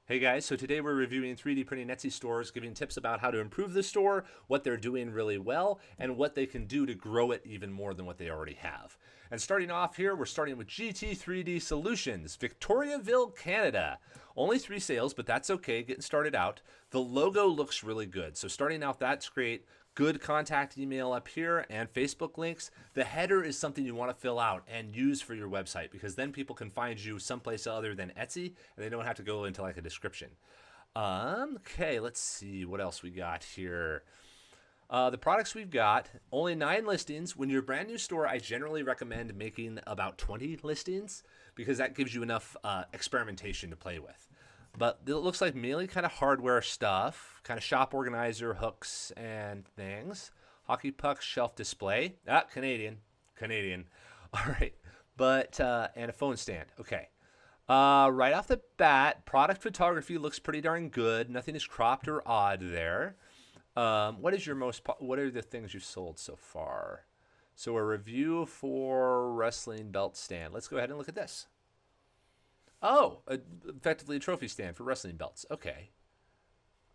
Hey guys, so today we're reviewing 3D printing Etsy stores, giving tips about how to improve the store, what they're doing really well, and what they can do to grow it even more than what they already have. And starting off here, we're starting with GT3Dsolutions, Victoriaville, Canada. Only 3 sales, but that's okay, getting started out. The logo looks really good, so starting out that's great. Good contact email up here and Facebook links. The header is something you want to fill out and use for your website because then people can find you someplace other than Etsy and they don't have to go into like a description. Okay, let's see what else we got here. The products we've got, only 9 listings. When you're a brand new store, I generally recommend making about 20 listings because that gives you enough experimentation to play with. But it looks like mainly kind of hardware stuff, kind of shop organizer, hooks, and things. Hockey puck shelf display. Canadian. All right. But, and a phone stand. Okay. Right off the bat, product photography looks pretty darn good. Nothing is cropped or odd there. What are the things you've sold so far? So a review for wrestling belt stand. Let's go ahead and look at this. Oh, effectively a trophy stand for wrestling belts. Okay.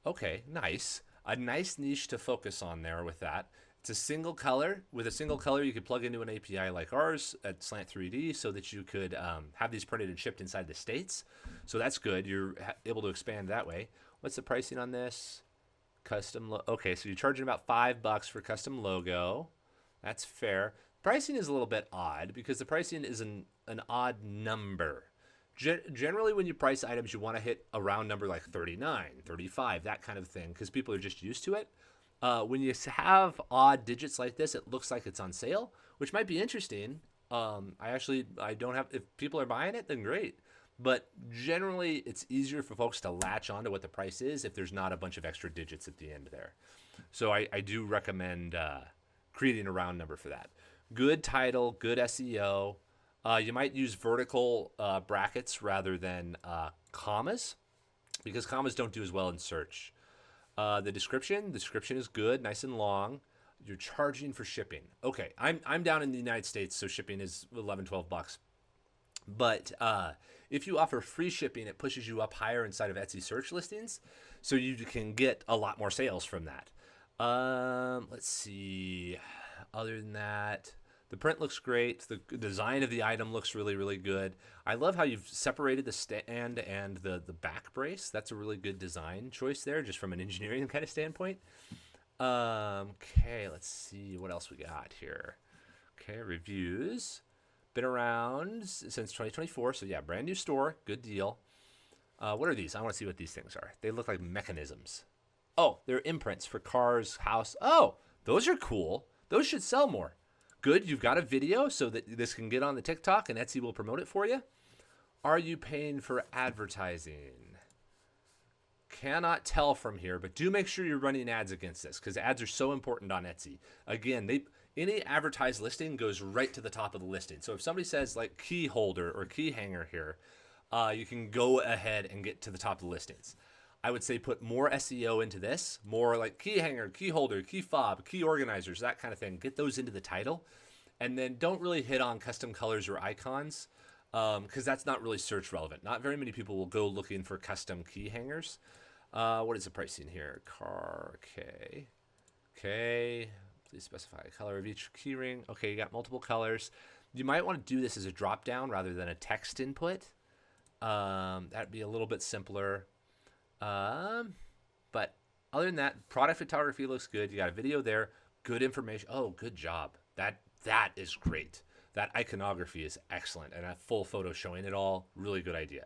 Okay, nice. A nice niche to focus on there with that. It's a single color. With a single color, you could plug into an API like ours at Slant 3D so that you could have these printed and shipped inside the States. So that's good. You're able to expand that way. What's the pricing on this? Custom okay, so you're charging about $5 for custom logo. That's fair. Pricing is a little bit odd because the pricing is an odd number. Generally, when you price items, you want to hit a round number like 39, 35, that kind of thing, because people are just used to it. When you have odd digits like this, it looks like it's on sale, which might be interesting. I don't have, if people are buying it, then great. But generally, it's easier for folks to latch on to what the price is if there's not a bunch of extra digits at the end there. So I do recommend creating a round number for that. Good title, good SEO. You might use vertical brackets rather than commas because commas don't do as well in search. The description is good, nice and long. You're charging for shipping. Okay, I'm down in the United States, so shipping is $11-12. But if you offer free shipping, it pushes you up higher inside of Etsy search listings, so you can get a lot more sales from that. Let's see. Other than that, the print looks great. The design of the item looks really, really good. I love how you've separated the stand and the back brace. That's a really good design choice there, just from an engineering kind of standpoint. Okay, let's see what else we got here. Okay, reviews. Been around since 2024, so yeah, brand new store. Good deal. What are these? I want to see what these things are. They look like mechanisms. Oh, they're imprints for cars, house. Oh, those are cool. Those should sell more. Good, you've got a video so that this can get on the TikTok and Etsy will promote it for you. Are you paying for advertising? Cannot tell from here, but do make sure you're running ads against this because ads are so important on Etsy. Again, any advertised listing goes right to the top of the listing. So if somebody says like key holder or key hanger here, you can go ahead and get to the top of the listings. I would say put more SEO into this, more like key hanger, key holder, key fob, key organizers, that kind of thing. Get those into the title. And then don't really hit on custom colors or icons because that's not really search relevant. Not very many people will go looking for custom key hangers. What is the pricing here? Car, okay. Okay, please specify a color of each key ring. Okay, you got multiple colors. You might want to do this as a drop down rather than a text input. That'd be a little bit simpler. But other than that, product photography looks good. You got a video there, good information. Oh, good job. That is great. That iconography is excellent. And a full photo showing it all, really good idea.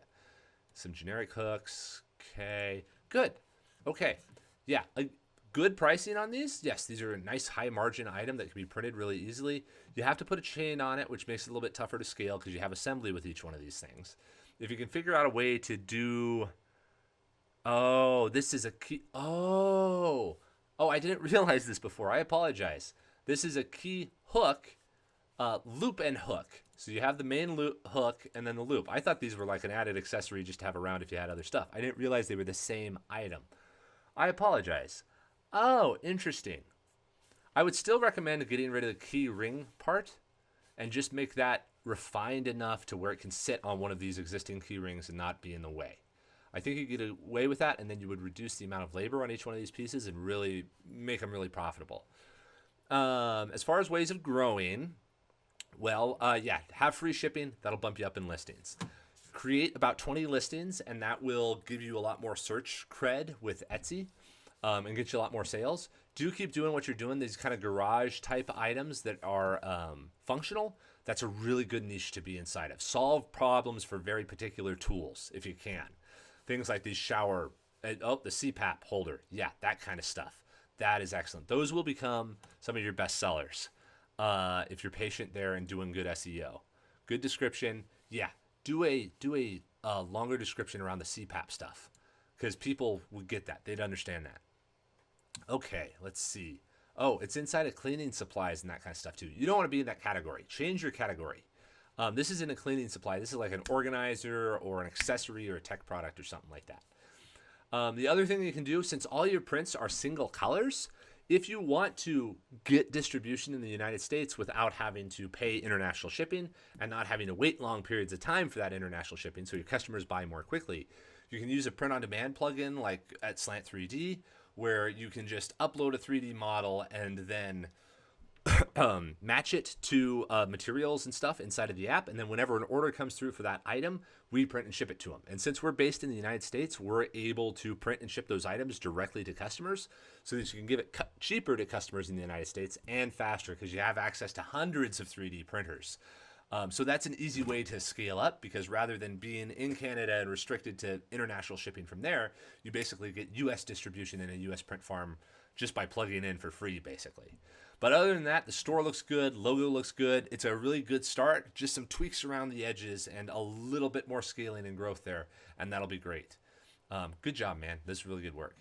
Some generic hooks. Okay, good. Okay, yeah, good pricing on these. Yes, these are a nice high margin item that can be printed really easily. You have to put a chain on it, which makes it a little bit tougher to scale because you have assembly with each one of these things. If you can figure out a way to do... Oh, this is a key. Oh, I didn't realize this before. I apologize. This is a key hook, loop and hook. So you have the main loop hook and then the loop. I thought these were like an added accessory just to have around if you had other stuff. I didn't realize they were the same item. I apologize. Oh, interesting. I would still recommend getting rid of the key ring part and just make that refined enough to where it can sit on one of these existing key rings and not be in the way. I think you get away with that, and then you would reduce the amount of labor on each one of these pieces and really make them really profitable. As far as ways of growing, well, yeah, have free shipping. That'll bump you up in listings. Create about 20 listings, and that will give you a lot more search cred with Etsy, and get you a lot more sales. Do keep doing what you're doing, these kind of garage type items that are functional. That's a really good niche to be inside of. Solve problems for very particular tools if you can. Things like these shower, the CPAP holder. Yeah, that kind of stuff. That is excellent. Those will become some of your best sellers if you're patient there and doing good SEO. Good description. Yeah, do a longer description around the CPAP stuff because people would get that. They'd understand that. Okay, let's see. Oh, it's inside of cleaning supplies and that kind of stuff too. You don't want to be in that category. Change your category. This isn't a cleaning supply. This is like an organizer or an accessory or a tech product or something like that. The other thing you can do, since all your prints are single colors, if you want to get distribution in the United States without having to pay international shipping and not having to wait long periods of time for that international shipping so your customers buy more quickly, you can use a print-on-demand plugin like at Slant 3D, where you can just upload a 3D model and then match it to materials and stuff inside of the app. And then whenever an order comes through for that item, we print and ship it to them. And since we're based in the United States, we're able to print and ship those items directly to customers so that you can give it cheaper to customers in the United States and faster because you have access to hundreds of 3D printers. So that's an easy way to scale up because rather than being in Canada and restricted to international shipping from there, you basically get U.S. distribution in a U.S. print farm just by plugging in for free, basically. But other than that, the store looks good, logo looks good. It's a really good start, just some tweaks around the edges and a little bit more scaling and growth there, and that'll be great. Good job, man. This is really good work.